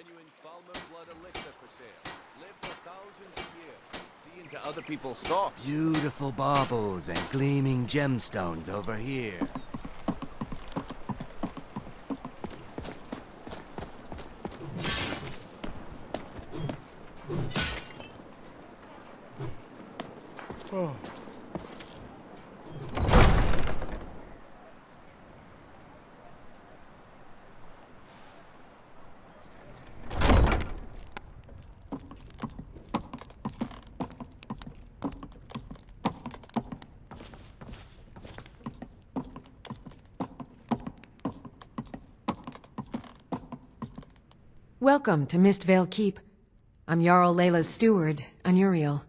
genuine Falmouth blood elixir for sale. Live for thousands of years. See into other people's thoughts. Beautiful baubles and gleaming gemstones over here. Welcome to Mistvale Keep. I'm Jarl Layla's steward, Anuriel.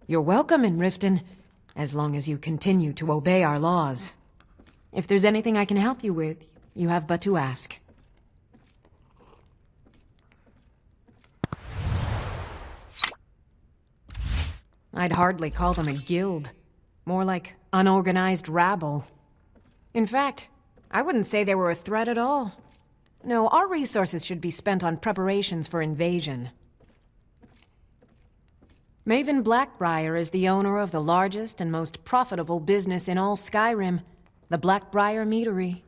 You're welcome in Riften, as long as you continue to obey our laws. If there's anything I can help you with, you have but to ask. I'd hardly call them a guild. More like unorganized rabble. In fact, I wouldn't say they were a threat at all. No, our resources should be spent on preparations for invasion. Maven Blackbriar is the owner of the largest and most profitable business in all Skyrim, the Blackbriar Meadery.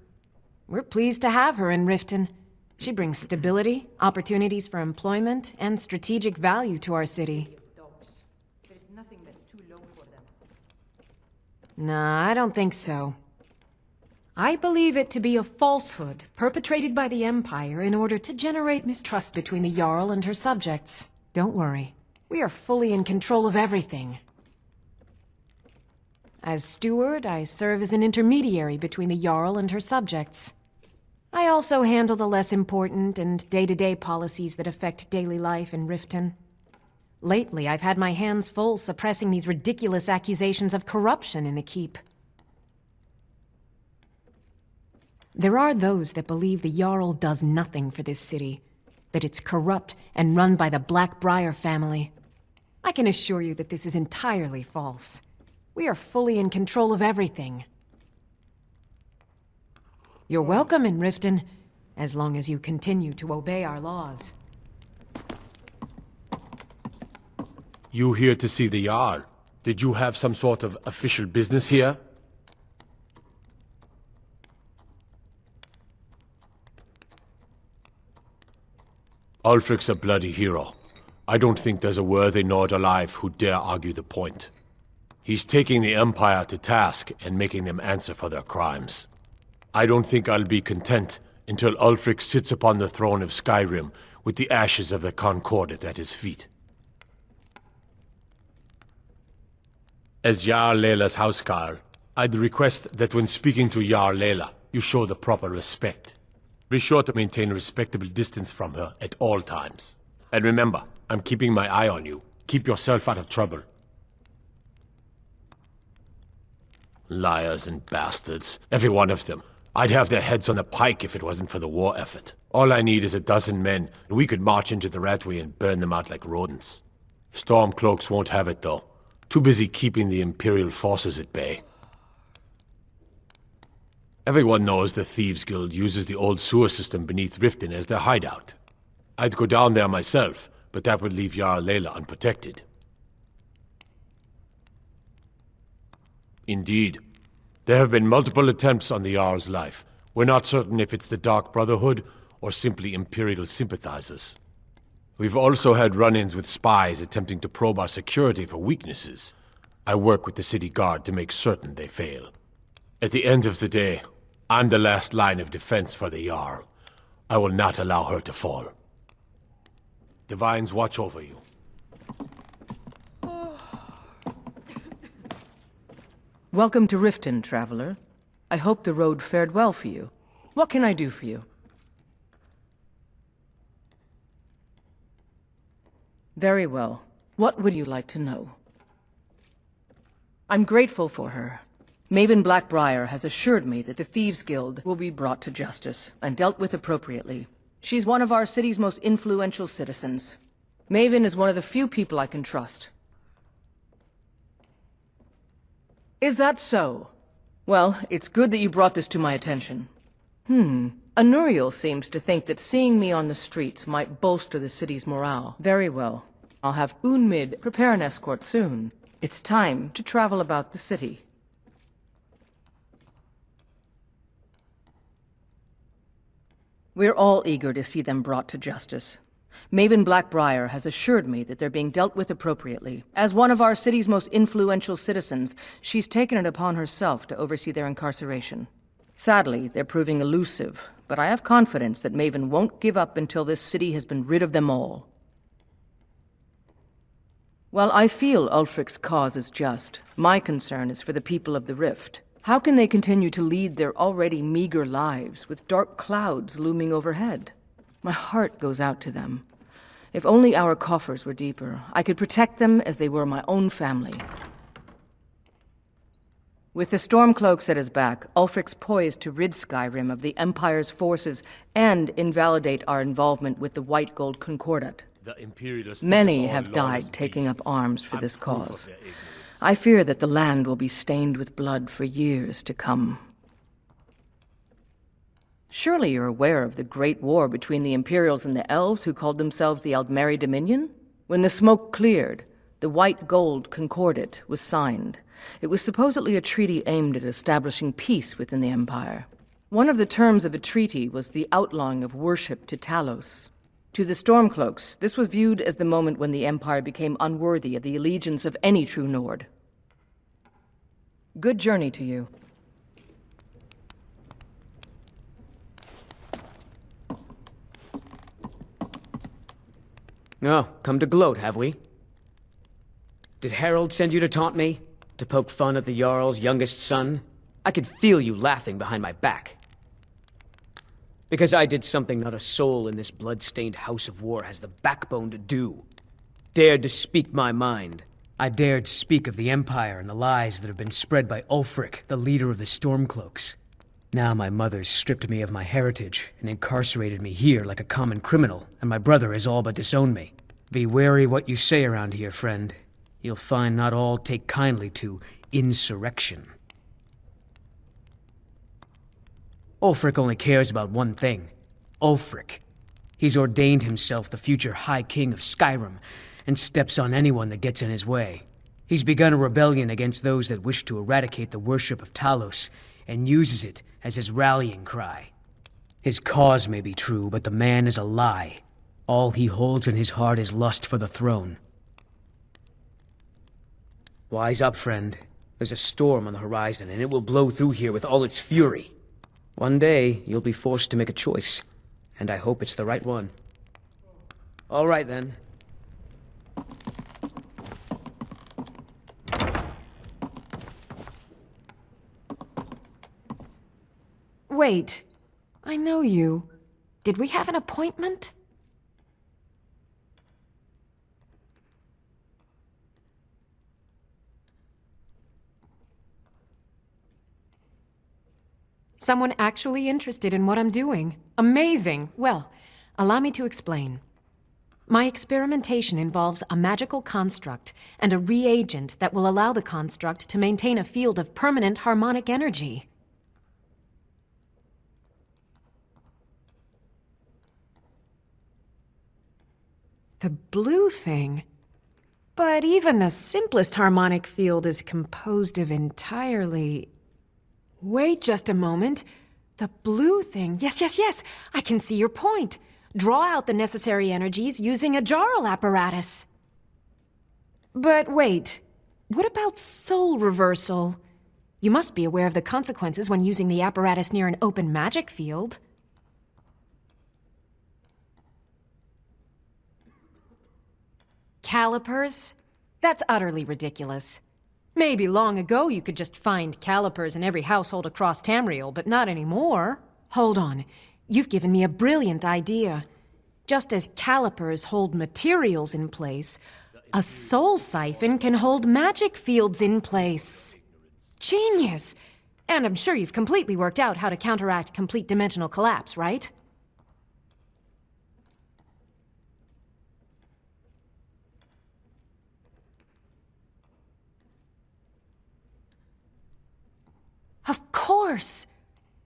We're pleased to have her in Riften. She brings stability, opportunities for employment, and strategic value to our city. There's nothing that's too low for them. Nah, I don't think so. I believe it to be a falsehood perpetrated by the Empire in order to generate mistrust between the Jarl and her subjects. Don't worry. We are fully in control of everything. As steward, I serve as an intermediary between the Jarl and her subjects. I also handle the less important and day-to-day policies that affect daily life in Riften. Lately, I've had my hands full suppressing these ridiculous accusations of corruption in the keep. There are those that believe the Jarl does nothing for this city, that it's corrupt and run by the Blackbriar family. I can assure you that this is entirely false. We are fully in control of everything. You're welcome in Riften, as long as you continue to obey our laws. You here to see the Jarl? Did you have some sort of official business here? Ulfric's a bloody hero. I don't think there's a worthy Nord alive who dare argue the point. He's taking the Empire to task and making them answer for their crimes. I don't think I'll be content until Ulfric sits upon the throne of Skyrim with the ashes of the Concordat at his feet. As Jarl Layla's housecarl, I'd request that when speaking to Jarl Layla, you show the proper respect. Be sure to maintain a respectable distance from her at all times. And remember, I'm keeping my eye on you. Keep yourself out of trouble. Liars and bastards. Every one of them. I'd have their heads on a pike if it wasn't for the war effort. All I need is a dozen men, and we could march into the Ratway and burn them out like rodents. Stormcloaks won't have it, though. Too busy keeping the Imperial forces at bay. Everyone knows the Thieves Guild uses the old sewer system beneath Riften as their hideout. I'd go down there myself, but that would leave Jarl Layla unprotected. Indeed. There have been multiple attempts on the Jarl's life. We're not certain if it's the Dark Brotherhood or simply Imperial sympathizers. We've also had run-ins with spies attempting to probe our security for weaknesses. I work with the city guard to make certain they fail. At the end of the day, I'm the last line of defense for the Jarl. I will not allow her to fall. Divines watch over you. Welcome to Riften, traveler. I hope the road fared well for you. What can I do for you? Very well. What would you like to know? I'm grateful for her. Maven Blackbriar has assured me that the Thieves Guild will be brought to justice and dealt with appropriately. She's one of our city's most influential citizens. Maven is one of the few people I can trust. Is that so? Well, it's good that you brought this to my attention. Anuriel seems to think that seeing me on the streets might bolster the city's morale. Very well. I'll have Unmid prepare an escort soon. It's time to travel about the city. We're all eager to see them brought to justice. Maven Blackbriar has assured me that they're being dealt with appropriately. As one of our city's most influential citizens, she's taken it upon herself to oversee their incarceration. Sadly, they're proving elusive, but I have confidence that Maven won't give up until this city has been rid of them all. While I feel Ulfric's cause is just, my concern is for the people of the Rift. How can they continue to lead their already meager lives with dark clouds looming overhead? My heart goes out to them. If only our coffers were deeper, I could protect them as they were my own family. With the Stormcloaks at his back, Ulfric's poised to rid Skyrim of the Empire's forces and invalidate our involvement with the White Gold Concordat. Many have died taking up arms for this cause. I fear that the land will be stained with blood for years to come. Surely you're aware of the Great War between the Imperials and the Elves who called themselves the Aldmeri Dominion? When the smoke cleared, the White Gold Concordat was signed. It was supposedly a treaty aimed at establishing peace within the Empire. One of the terms of the treaty was the outlawing of worship to Talos. To the Stormcloaks, this was viewed as the moment when the Empire became unworthy of the allegiance of any true Nord. Good journey to you. Oh, come to gloat, have we? Did Harold send you to taunt me? To poke fun at the Jarl's youngest son? I could feel you laughing behind my back. Because I did something not a soul in this blood-stained house of war has the backbone to do. Dared to speak my mind. I dared speak of the Empire and the lies that have been spread by Ulfric, the leader of the Stormcloaks. Now my mother's stripped me of my heritage and incarcerated me here like a common criminal, and my brother has all but disowned me. Be wary what you say around here, friend. You'll find not all take kindly to insurrection. Ulfric only cares about one thing. Ulfric. He's ordained himself the future High King of Skyrim, and steps on anyone that gets in his way. He's begun a rebellion against those that wish to eradicate the worship of Talos, and uses it as his rallying cry. His cause may be true, but the man is a lie. All he holds in his heart is lust for the throne. Wise up, friend. There's a storm on the horizon, and it will blow through here with all its fury. One day, you'll be forced to make a choice, and I hope it's the right one. All right, then. Wait. I know you. Did we have an appointment? Someone actually interested in what I'm doing. Amazing. Well, allow me to explain. My experimentation involves a magical construct and a reagent that will allow the construct to maintain a field of permanent harmonic energy. The blue thing? But even the simplest harmonic field is composed of entirely... Wait just a moment. The blue thing. Yes. I can see your point. Draw out the necessary energies using a Jarl apparatus. But wait. What about soul reversal? You must be aware of the consequences when using the apparatus near an open magic field. Calipers? That's utterly ridiculous. Maybe long ago you could just find calipers in every household across Tamriel, but not anymore. Hold on. You've given me a brilliant idea. Just as calipers hold materials in place, a soul siphon can hold magic fields in place. Genius! And I'm sure you've completely worked out how to counteract complete dimensional collapse, right? Of course!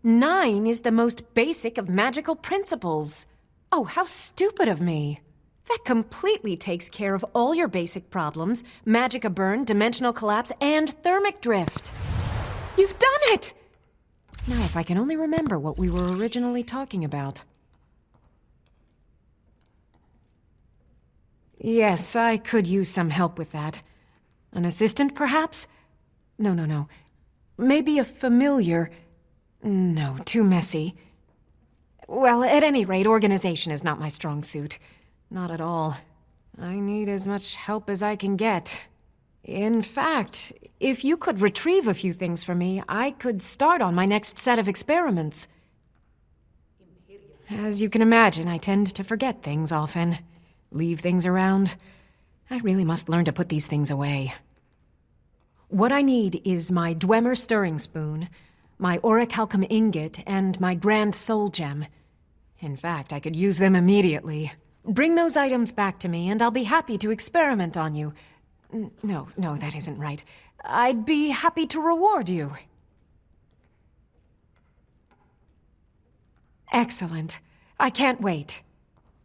9 is the most basic of magical principles. Oh, how stupid of me. That completely takes care of all your basic problems: magicka burn, dimensional collapse, and thermic drift. You've done it! Now, if I can only remember what we were originally talking about. Yes, I could use some help with that. An assistant, perhaps? No. Maybe a familiar. No, too messy. Well, at any rate, organization is not my strong suit. Not at all. I need as much help as I can get. In fact, if you could retrieve a few things for me, I could start on my next set of experiments. As you can imagine, I tend to forget things often. Leave things around. I really must learn to put these things away. What I need is my Dwemer stirring spoon, my orichalcum ingot, and my Grand Soul Gem. In fact, I could use them immediately. Bring those items back to me, and I'll be happy to experiment on you. No, that isn't right. I'd be happy to reward you. Excellent. I can't wait.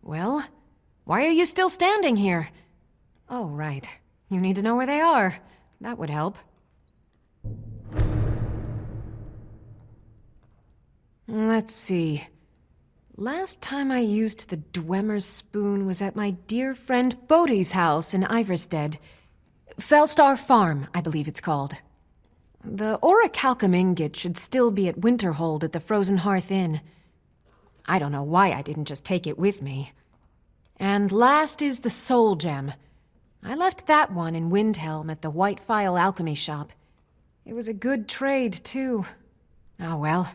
Well, why are you still standing here? Oh, right. You need to know where they are. That would help. Let's see. Last time I used the Dwemer spoon was at my dear friend Bodhi's house in Iverstead. Fellstar Farm, I believe it's called. The orichalcum ingot should still be at Winterhold at the Frozen Hearth Inn. I don't know why I didn't just take it with me. And last is the Soul Gem. I left that one in Windhelm at the White Phial Alchemy Shop. It was a good trade, too. Oh well.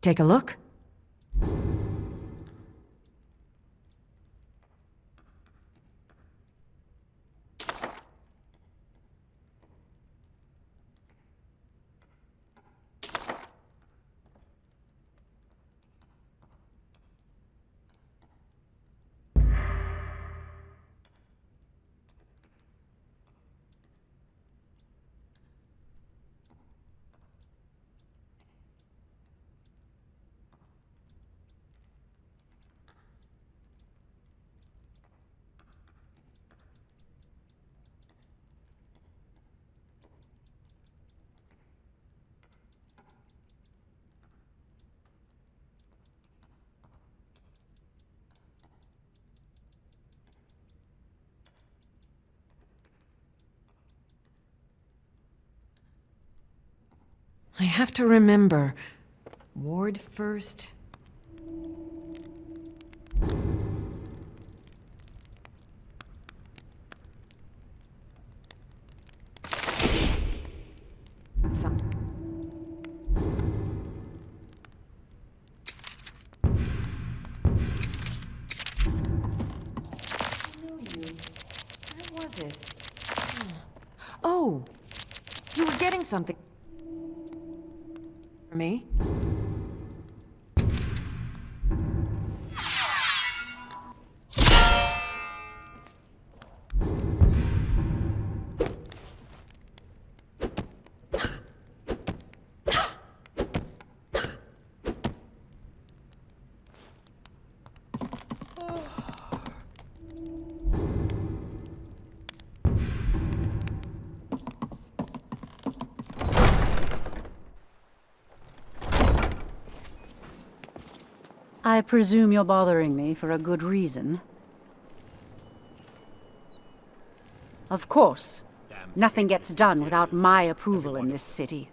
Take a look. I have to remember. Ward first. Some. Where was it? Oh, you were getting something. For me? I presume you're bothering me for a good reason. Of course. Nothing gets done without my approval in this city.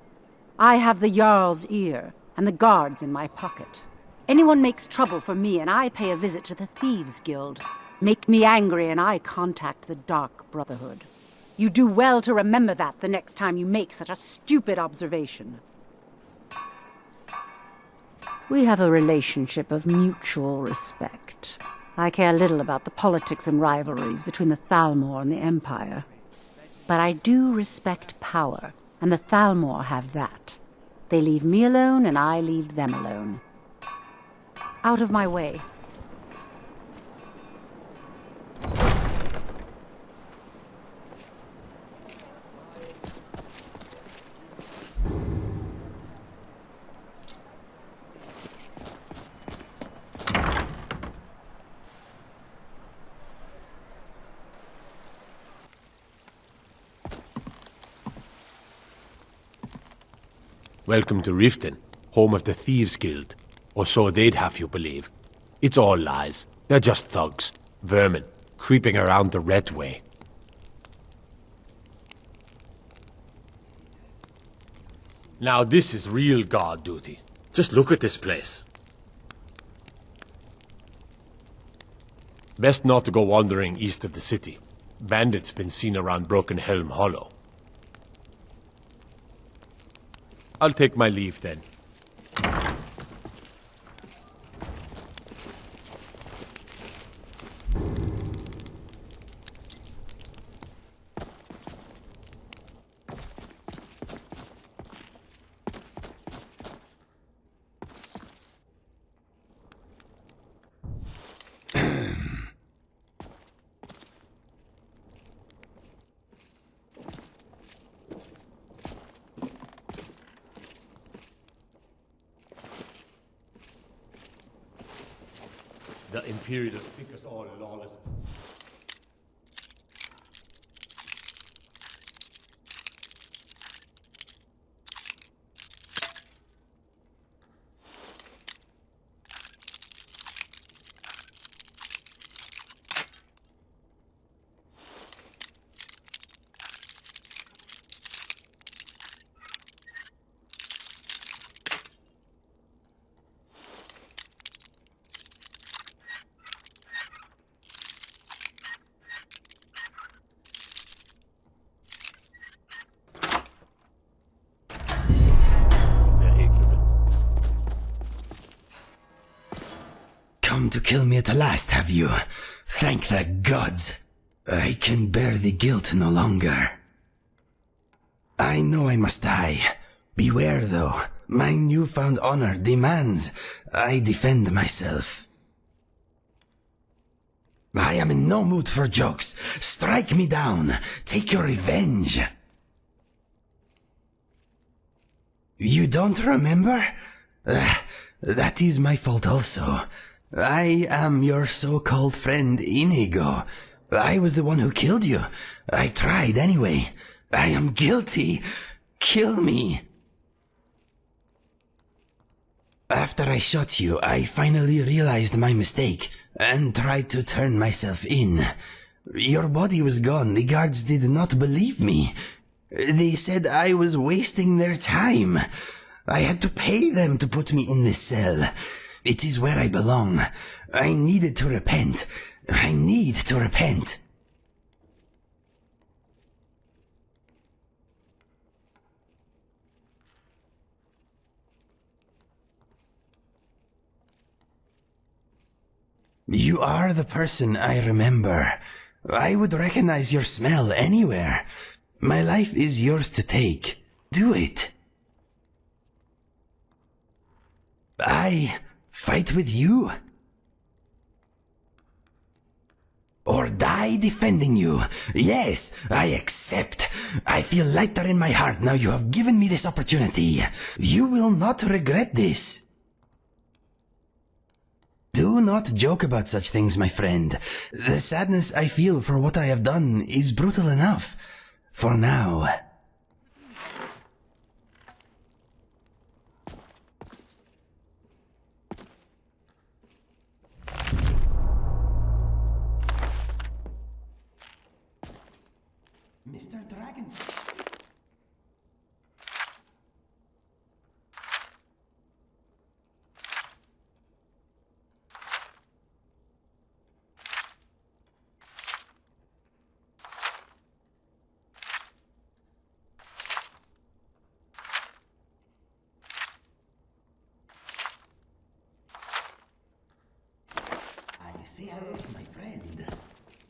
I have the Jarl's ear, and the guards in my pocket. Anyone makes trouble for me, and I pay a visit to the Thieves' Guild. Make me angry, and I contact the Dark Brotherhood. You do well to remember that the next time you make such a stupid observation. We have a relationship of mutual respect. I care little about the politics and rivalries between the Thalmor and the Empire. But I do respect power, and the Thalmor have that. They leave me alone, and I leave them alone. Out of my way. Welcome to Riften, home of the Thieves Guild. Or so they'd have you believe. It's all lies. They're just thugs, vermin, creeping around the Red Way. Now this is real guard duty. Just look at this place. Best not to go wandering east of the city. Bandits been seen around Broken Helm Hollow. I'll take my leave then. The Imperials think us all lawless. Come to kill me at last, have you? Thank the gods. I can bear the guilt no longer. I know I must die. Beware, though. My newfound honor demands I defend myself. I am in no mood for jokes. Strike me down. Take your revenge. You don't remember? That is my fault also. I am your so-called friend Inigo. I was the one who killed you. I tried anyway. I am guilty. Kill me. After I shot you, I finally realized my mistake and tried to turn myself in. Your body was gone. The guards did not believe me. They said I was wasting their time. I had to pay them to put me in this cell. It is where I belong. I needed to repent. I need to repent. You are the person I remember. I would recognize your smell anywhere. My life is yours to take. Do it. I fight with you? Or die defending you? Yes, I accept. I feel lighter in my heart now you have given me this opportunity. You will not regret this. Do not joke about such things, my friend. The sadness I feel for what I have done is brutal enough. For now. Mr. Dragon. Say hello to my friend.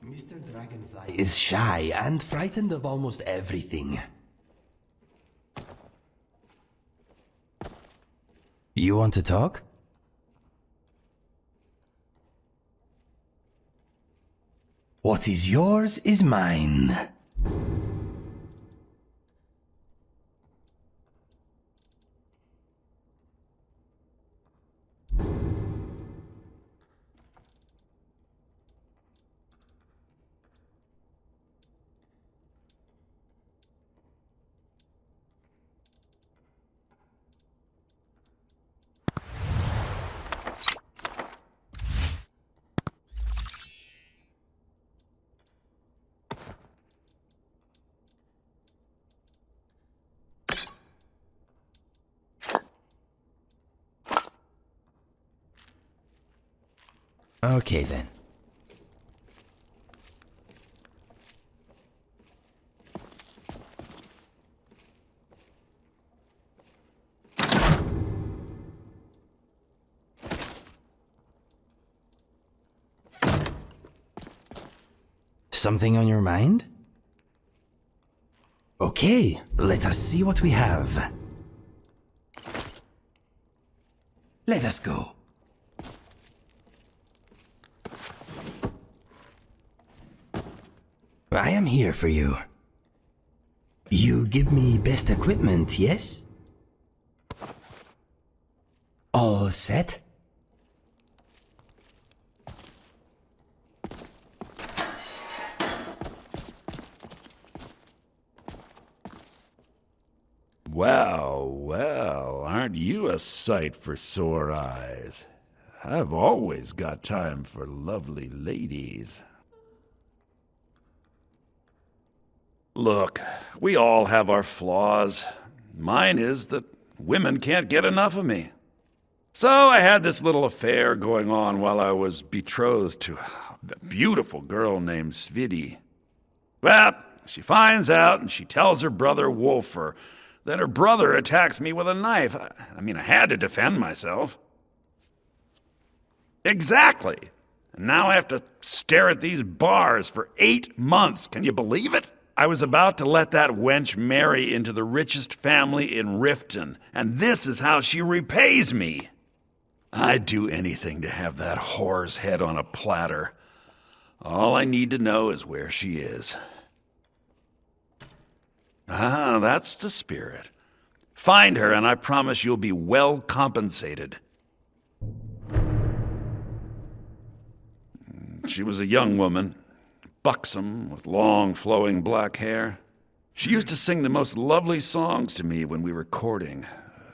Mr. Dragonfly is shy and frightened of almost everything. You want to talk? What is yours is mine. Okay then. Something on your mind? Okay, let us see what we have. Let us go. I am here for you. You give me best equipment, yes? All set? Well, well, aren't you a sight for sore eyes? I've always got time for lovely ladies. Look, we all have our flaws. Mine is that women can't get enough of me. So I had this little affair going on while I was betrothed to a beautiful girl named Svidi. Well, she finds out and she tells her brother Wolfer. Then her brother attacks me with a knife. I mean, I had to defend myself. Exactly. And now I have to stare at these bars for 8 months. Can you believe it? I was about to let that wench marry into the richest family in Riften, and this is how she repays me. I'd do anything to have that whore's head on a platter. All I need to know is where she is. Ah, that's the spirit. Find her, and I promise you'll be well compensated. She was a young woman, buxom, with long, flowing black hair. She used to sing the most lovely songs to me when we were courting.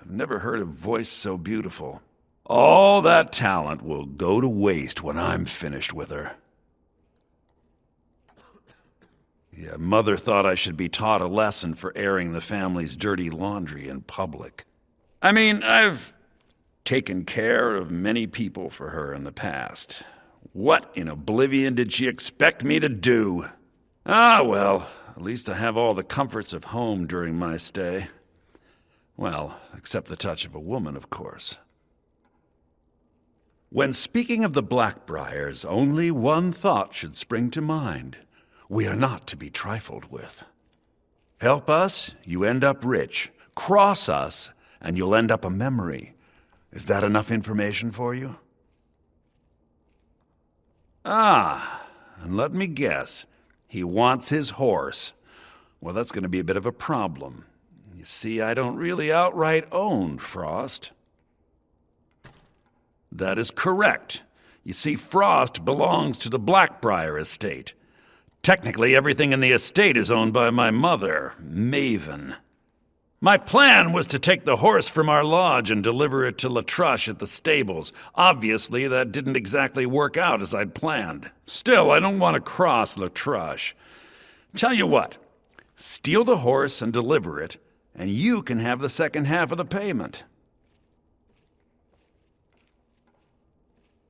I've never heard a voice so beautiful. All that talent will go to waste when I'm finished with her. Yeah, Mother thought I should be taught a lesson for airing the family's dirty laundry in public. I mean, I've taken care of many people for her in the past. What in oblivion did she expect me to do? Ah, well, at least I have all the comforts of home during my stay. Well, except the touch of a woman, of course. When speaking of the Blackbriars, only one thought should spring to mind. We are not to be trifled with. Help us, you end up rich. Cross us, and you'll end up a memory. Is that enough information for you? Ah, and let me guess. He wants his horse. Well, that's going to be a bit of a problem. You see, I don't really outright own Frost. That is correct. You see, Frost belongs to the Blackbriar estate. Technically, everything in the estate is owned by my mother, Maven. My plan was to take the horse from our lodge and deliver it to Latrush at the stables. Obviously, that didn't exactly work out as I'd planned. Still, I don't want to cross Latrush. Tell you what, steal the horse and deliver it, and you can have the second half of the payment.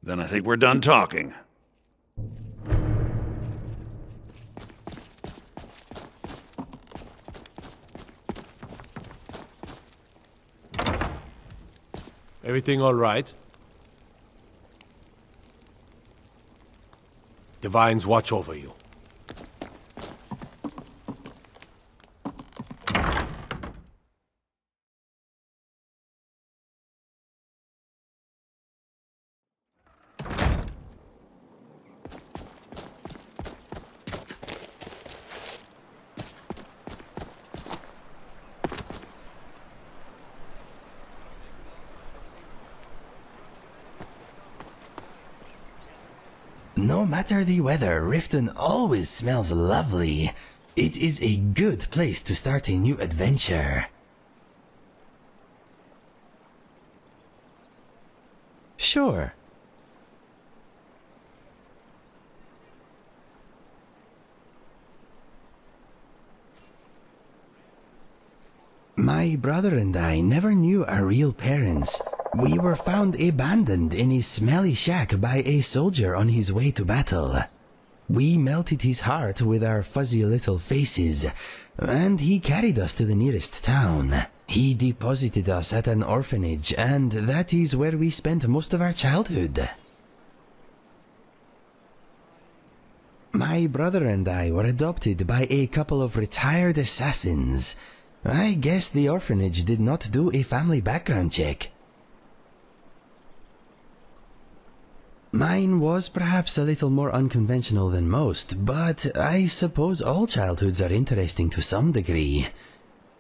Then I think we're done talking. Everything all right? Divines watch over you. No matter the weather, Riften always smells lovely. It is a good place to start a new adventure. Sure. My brother and I never knew our real parents. We were found abandoned in a smelly shack by a soldier on his way to battle. We melted his heart with our fuzzy little faces, and he carried us to the nearest town. He deposited us at an orphanage, and that is where we spent most of our childhood. My brother and I were adopted by a couple of retired assassins. I guess the orphanage did not do a family background check. Mine was perhaps a little more unconventional than most, but I suppose all childhoods are interesting to some degree.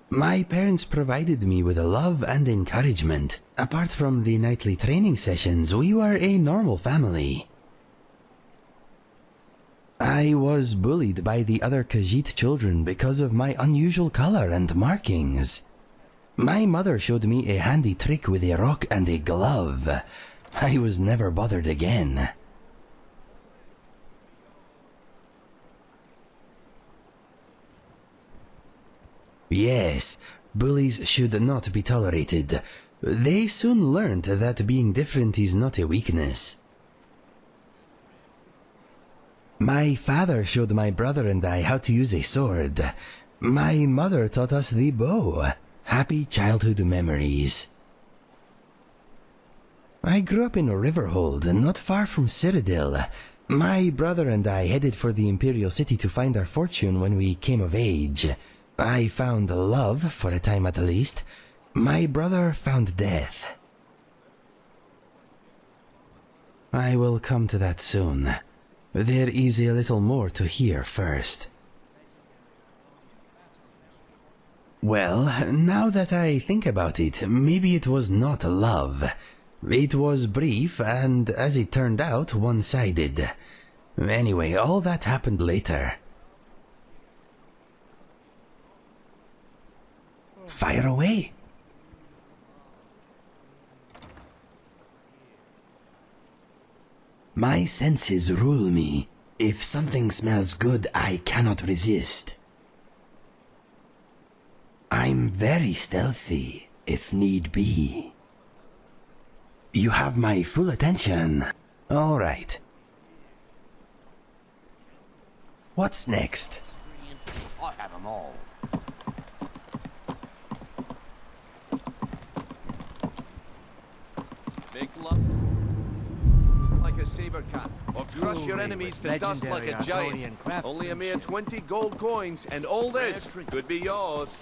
My parents provided me with love and encouragement. Apart from the nightly training sessions, we were a normal family. I was bullied by the other Khajiit children because of my unusual color and markings. My mother showed me a handy trick with a rock and a glove. I was never bothered again. Yes, bullies should not be tolerated. They soon learned that being different is not a weakness. My father showed my brother and I how to use a sword. My mother taught us the bow. Happy childhood memories. I grew up in Riverhold, not far from Cyrodiil. My brother and I headed for the Imperial City to find our fortune when we came of age. I found love, for a time at least. My brother found death. I will come to that soon. There is a little more to hear first. Well, now that I think about it, maybe it was not love. It was brief and, as it turned out, one-sided. Anyway, all that happened later. Fire away. My senses rule me. If something smells good, I cannot resist. I'm very stealthy, if need be. You have my full attention. All right. What's next? I have them all. Big lump. Like a saber cat, or crush your enemies to dust like a giant. Only a mere 20 gold coins, and all this could be yours.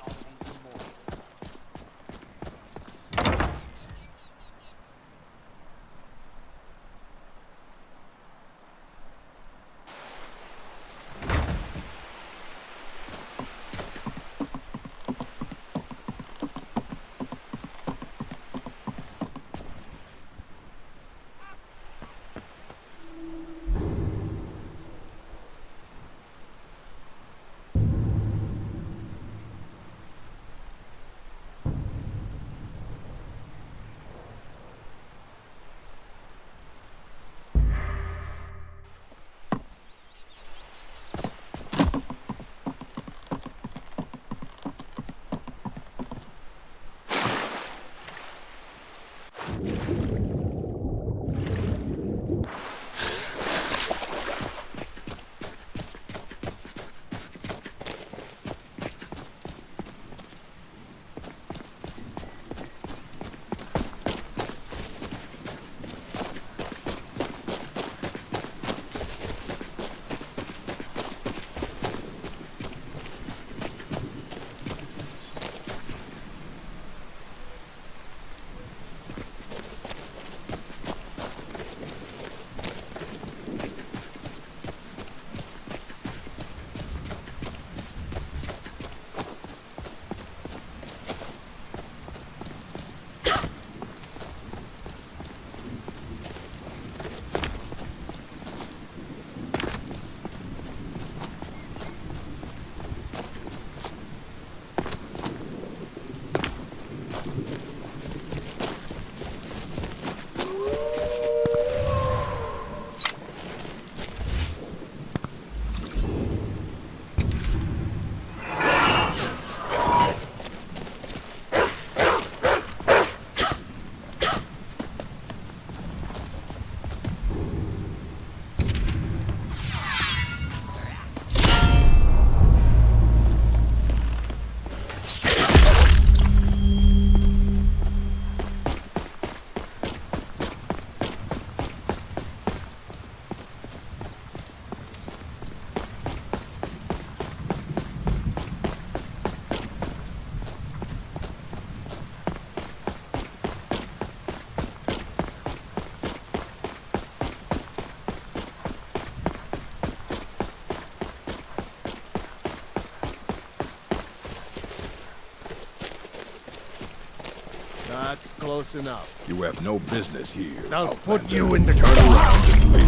close enough. You have no business here. I'll Outlander. put you in the Turn around and leave.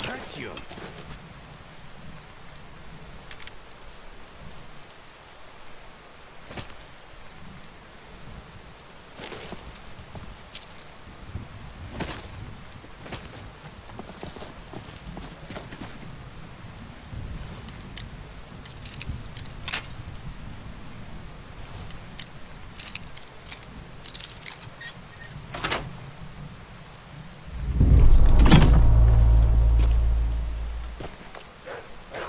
Hurts you.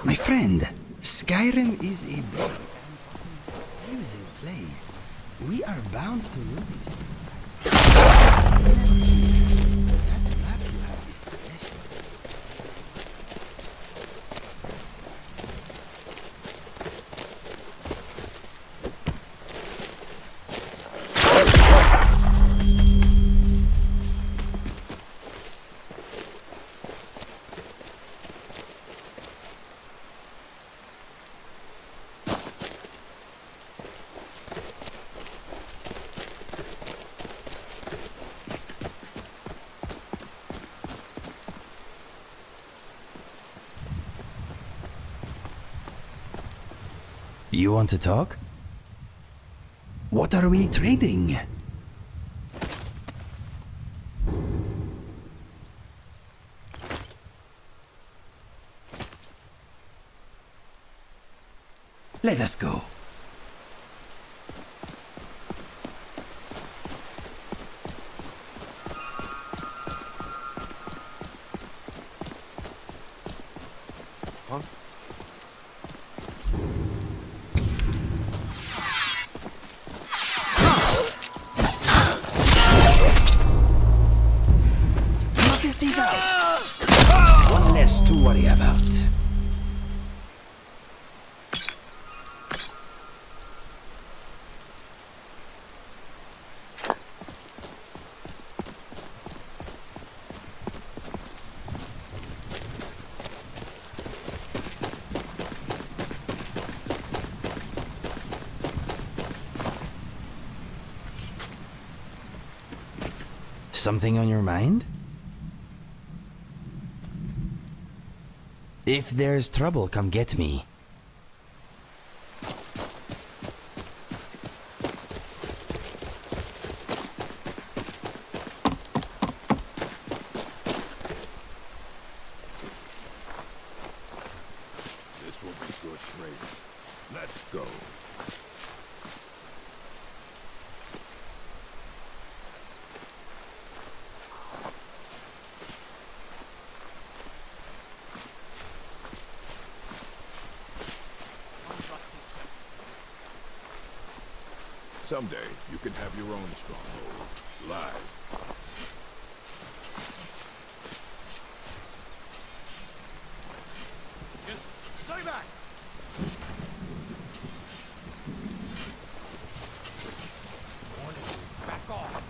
My friend, Skyrim is a big and confusing place. We are bound to lose each other. That map you have is special. You want to talk? What are we trading? Let us go. Knock his teeth out. One less to worry about. Something on your mind? If there's trouble, come get me. This will be good trading. Let's go. Someday, you can have your own stronghold. Lies. Just stay back. Back off.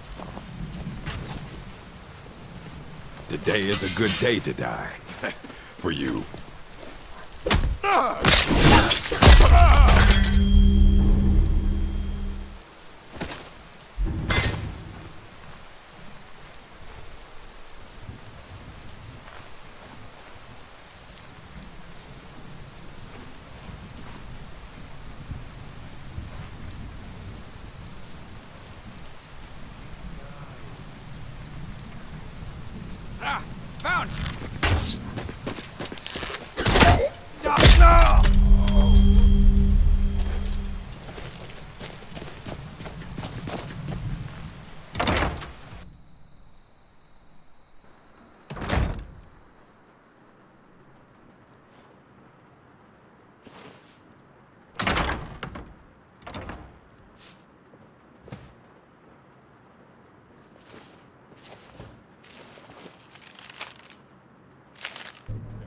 Today is a good day to die. For you. Found!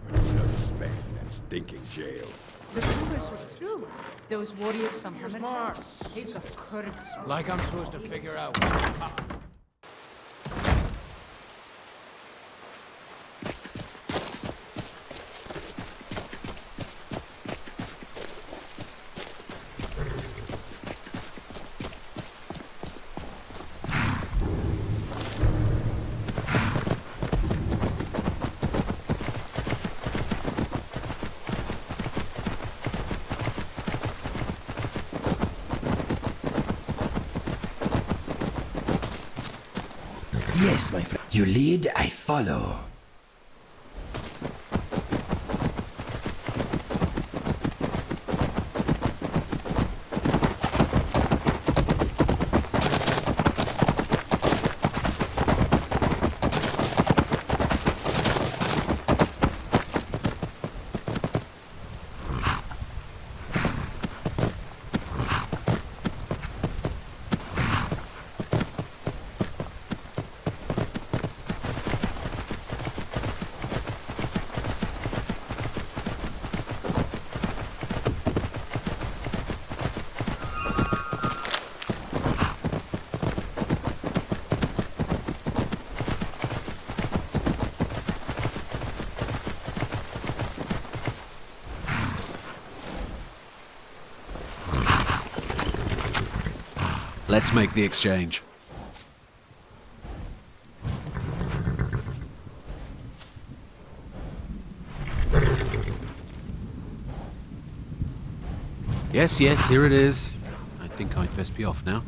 Another span in that stinking jail. The rumors were true. Those warriors from Hammer take a courage. Like I'm supposed to figure out. Yes, my friend. You lead, I follow. Let's make the exchange. Yes, yes, here it is. I think I'd best be off now.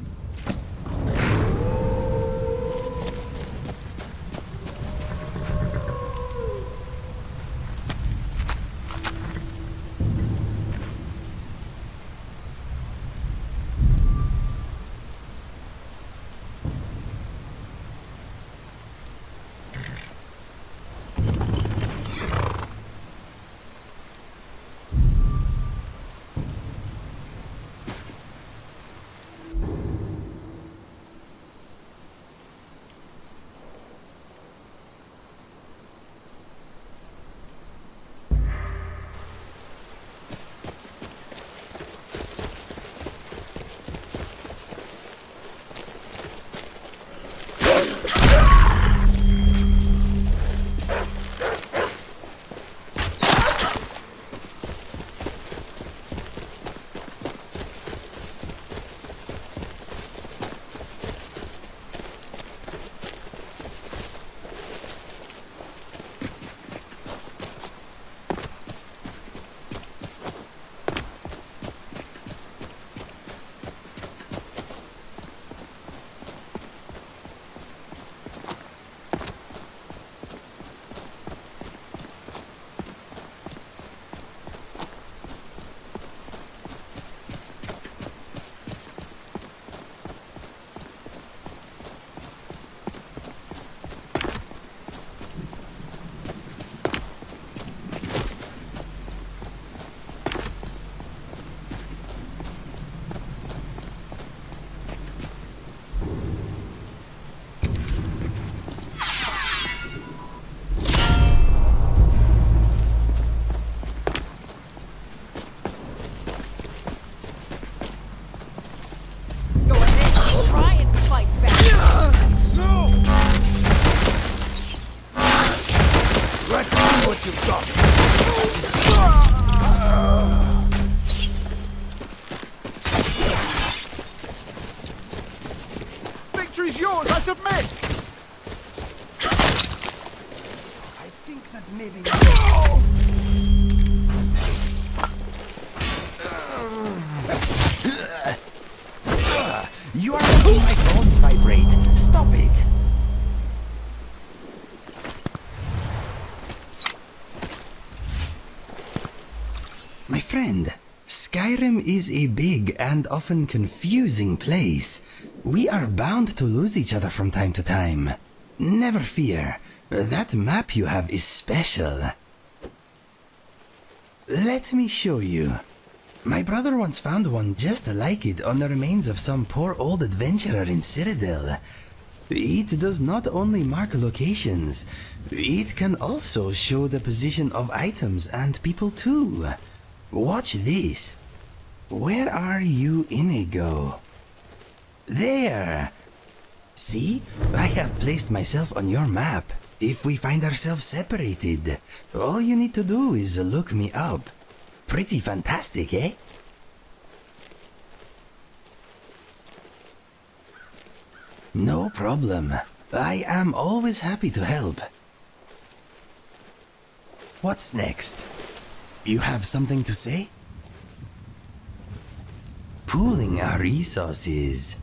Victory's yours, I submit! I think that maybe... You are making my bones vibrate. Stop it. My friend, Skyrim is a big and often confusing place. We are bound to lose each other from time to time. Never fear, that map you have is special. Let me show you. My brother once found one just like it on the remains of some poor old adventurer in Citadel. It does not only mark locations, it can also show the position of items and people too. Watch this. Where are you, Inigo? There! See? I have placed myself on your map. If we find ourselves separated, all you need to do is look me up. Pretty fantastic, eh? No problem. I am always happy to help. What's next? You have something to say? Pooling our resources.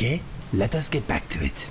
Okay, let us get back to it.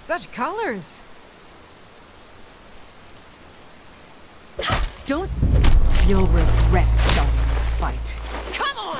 Such colors. Don't... You'll regret starting this fight. Come on!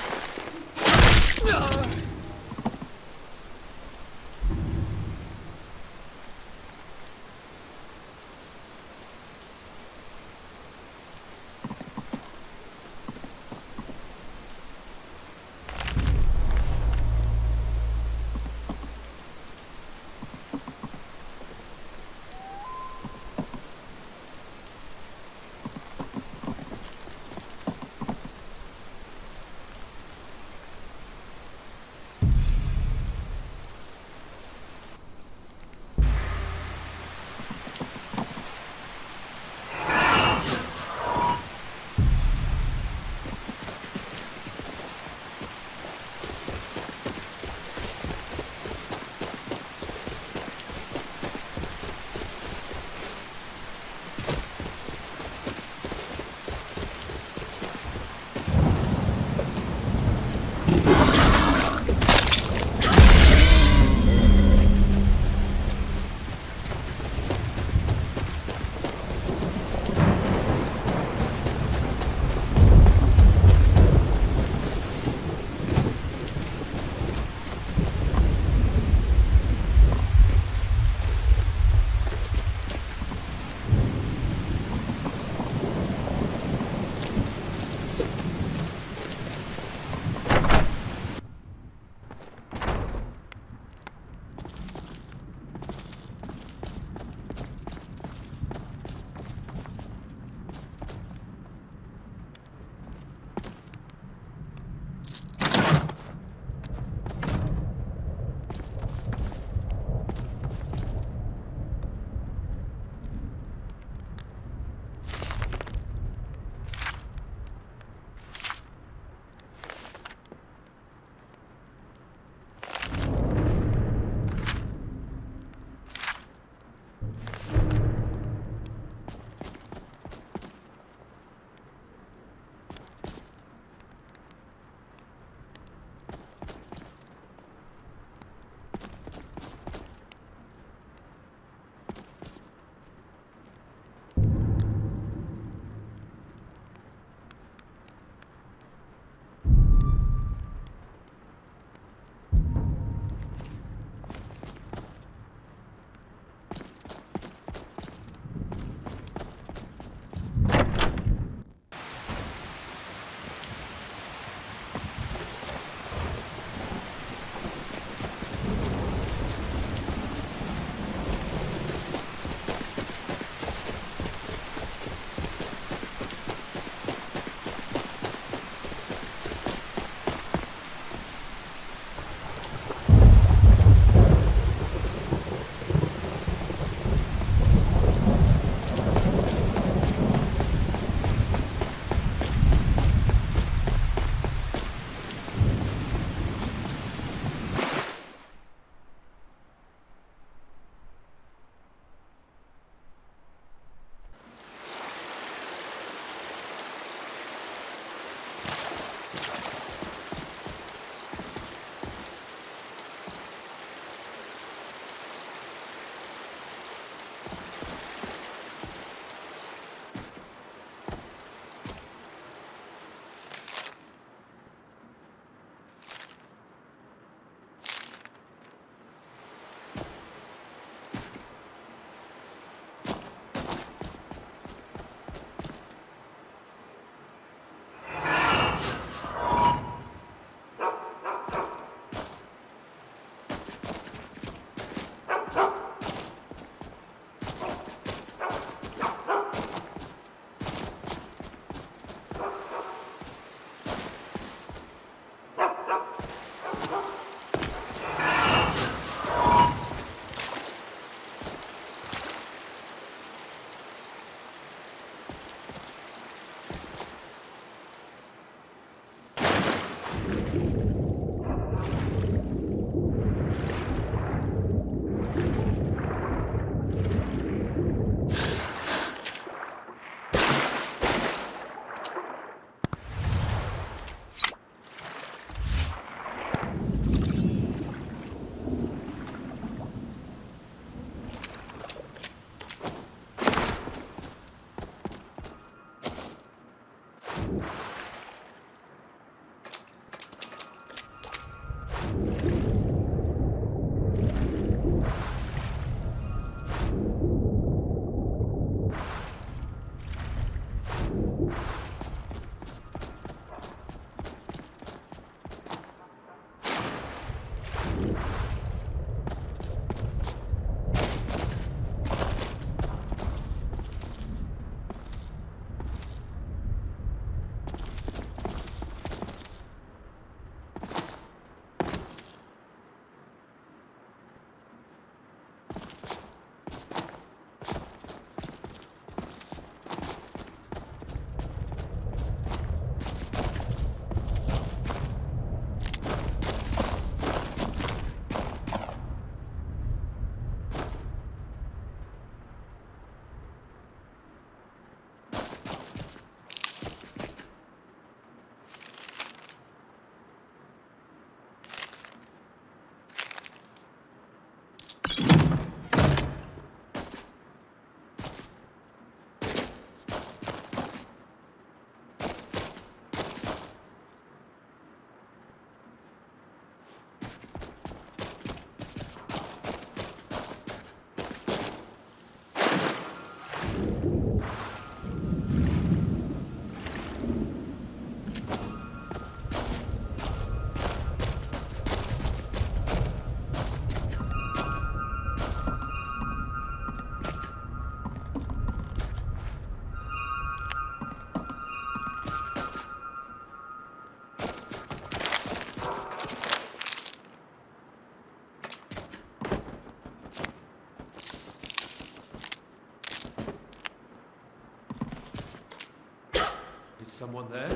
Someone there?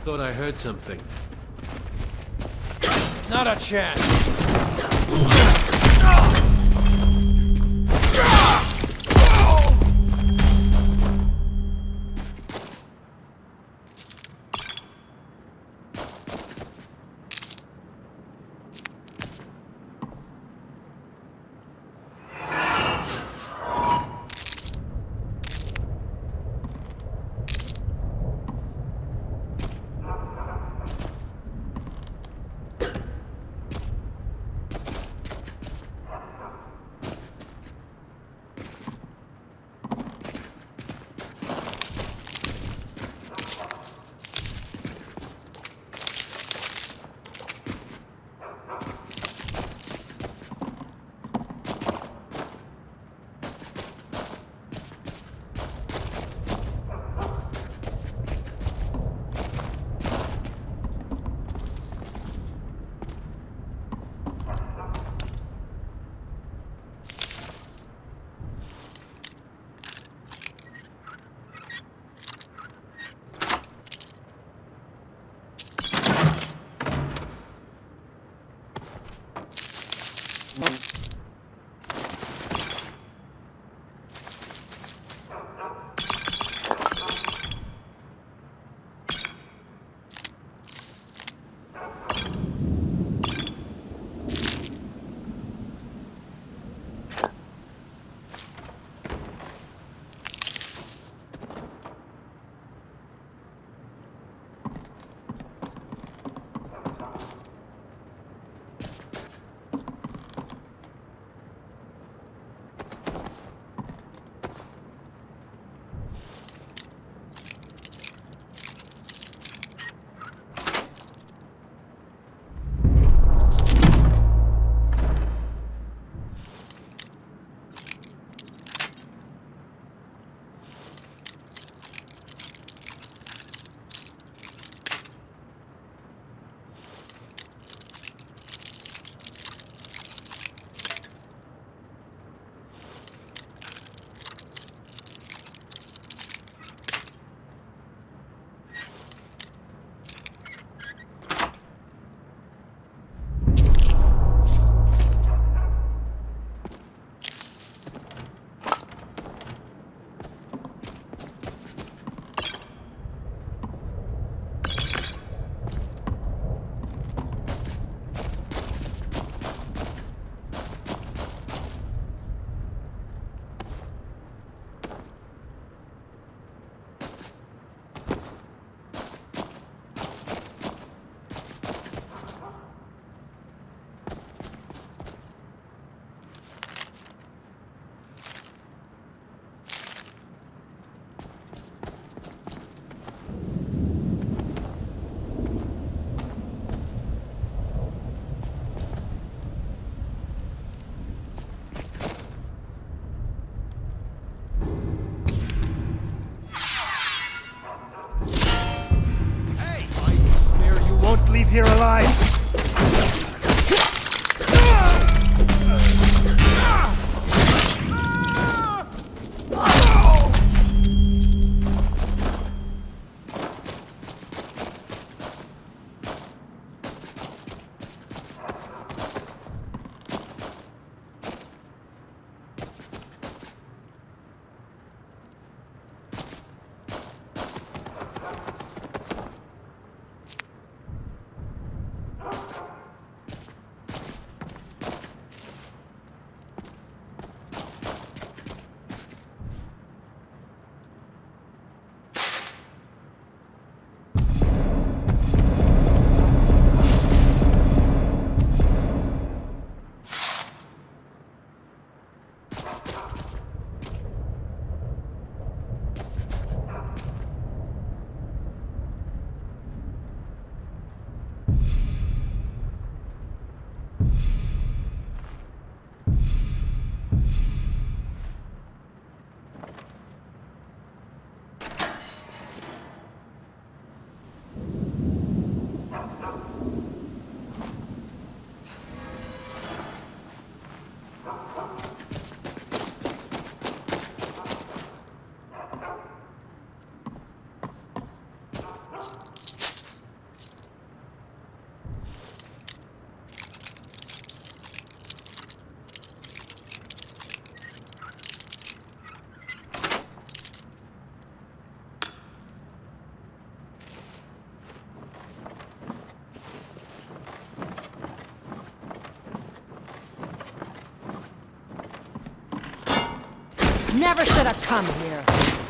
Thought I heard something. Not a chance. Leave here alive! Never should have come here.